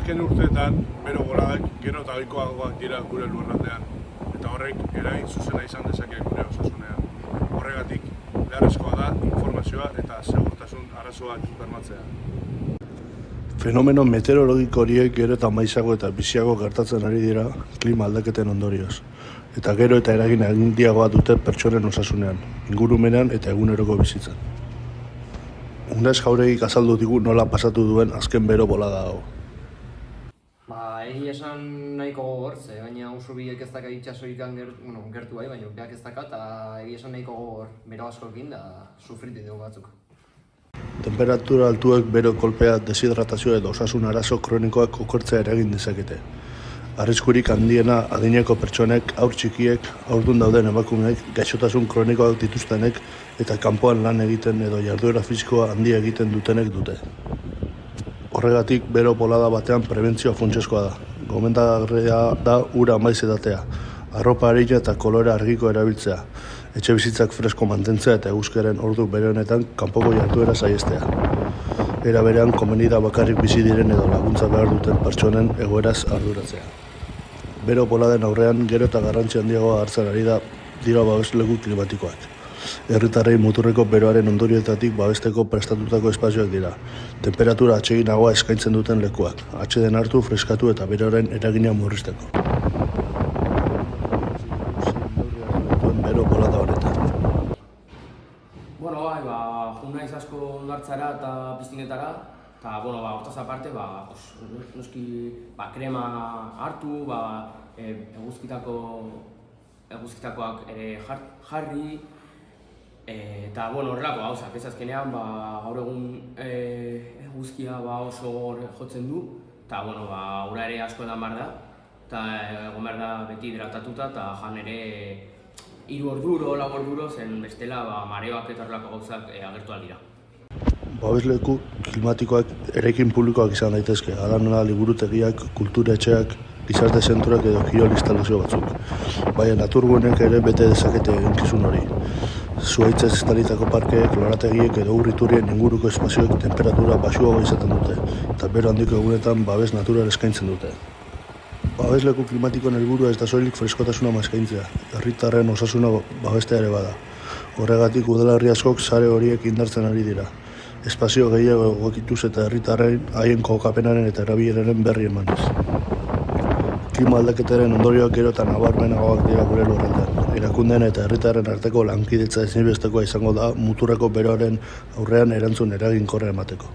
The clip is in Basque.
Azken urteetan, bero boladak gero eta ohikoagoak dira gure lurraldean, eta horrek eragin zuzena izan dezake gure osasunean. Horregatik, beharrezkoa da informazioa eta segurtasun arazoak bermatzea. Fenomeno meteorologiko horiek gero eta maizago eta biziago gertatzen ari dira klima aldaketen ondorioz, eta gero eta eragin handiagoa dute pertsonen osasunean, ingurumenean eta eguneroko bizitzan. Unez Jauregik azaldu digu nola pasatu duen azken bero bolada hau. Egi esan nahiko gogor, ze gaina oso biek ez daka itxasoik gertu bai, baina beak ez daka, eta egi esan nahiko gogor bero askoekin da sufriti dugu batzuk. Temperatura altuek bero kolpea, deshidratazioa edo osasun arazo kronikoak okertzea eragin dezakete. Arriskurik handiena adineko pertsonek, haur txikiek, haurdun dauden emakumeek, gaixotasun kronikoak dituztenek eta kanpoan lan egiten edo jarduera fisikoa handia egiten dutenek dute. Horregatik, bero bolada batean prebentzioa funtsezkoa da. Gomendagarria da ura maiz edatea, arropa arina eta kolore argiko erabiltzea, etxe bizitzak fresko mantentzea eta eguzkiaren ordu bere honetan kanpoko jarduera saihestea. Era berean, komeni da bakarrik bizi diren edo laguntza behar duten pertsonen egoeraz arduratzea. Bero boladen aurrean gero eta garrantzi handiagoa hartzen ari dira babesleku klimatikoak. Herritarrei muturreko beroaren ondorioetatik babesteko prestatutako espazioak dira. Temperatura atseginagoa eskaintzen duten lekuak, atseden hartu, freskatu eta beroaren eragina murrizteko. Bero bolada honetan. Joan naiz asko hondartzara eta piztinetara, eta hortaz aparte, noski krema hartu, eguzkitakoak ere jarri, eta horrelako gauzak, ez azkenean gaur egun eguzkia oso jotzen du, eta ura ere asko edan behar da, eta egon behar da beti hidratatuta, eta jan ere 3 orduro, 4 orduro, zen bestela mareoak eta horrelako gauzak agertu aldira. Babesleku klimatikoak eraikin publikoak izan daitezke, hala nola liburutegiak, kultura etxeak, gizarte zenturak edo kirol instalazio batzuk. Baina naturgunek ere bete dezakete eginkizun hori. Zuhaitzez estalitako parkeek, lorategiek edo urriturien inguruko espazioek temperatura baxuago izaten dute, eta bero handiko egunetan babes natural eskaintzen dute. Babesleku klimatikoen helburua ez da soilik freskotasuna eskaintzea, herritarren osasuna babestea ere bada. Horregatik udalerri askok sare horiek indartzen ari dira. Espazio gehiago egokituz eta herritarren haien kokapenaren eta erabileraren berri emanez. Klima aldaketaren ondorioak gero eta nabarmenagoak dira gure lurraldean. Erakundeen eta herritarren arteko lankidetza ezinbestekoa izango da muturreko beroaren aurrean erantzun eraginkorra emateko.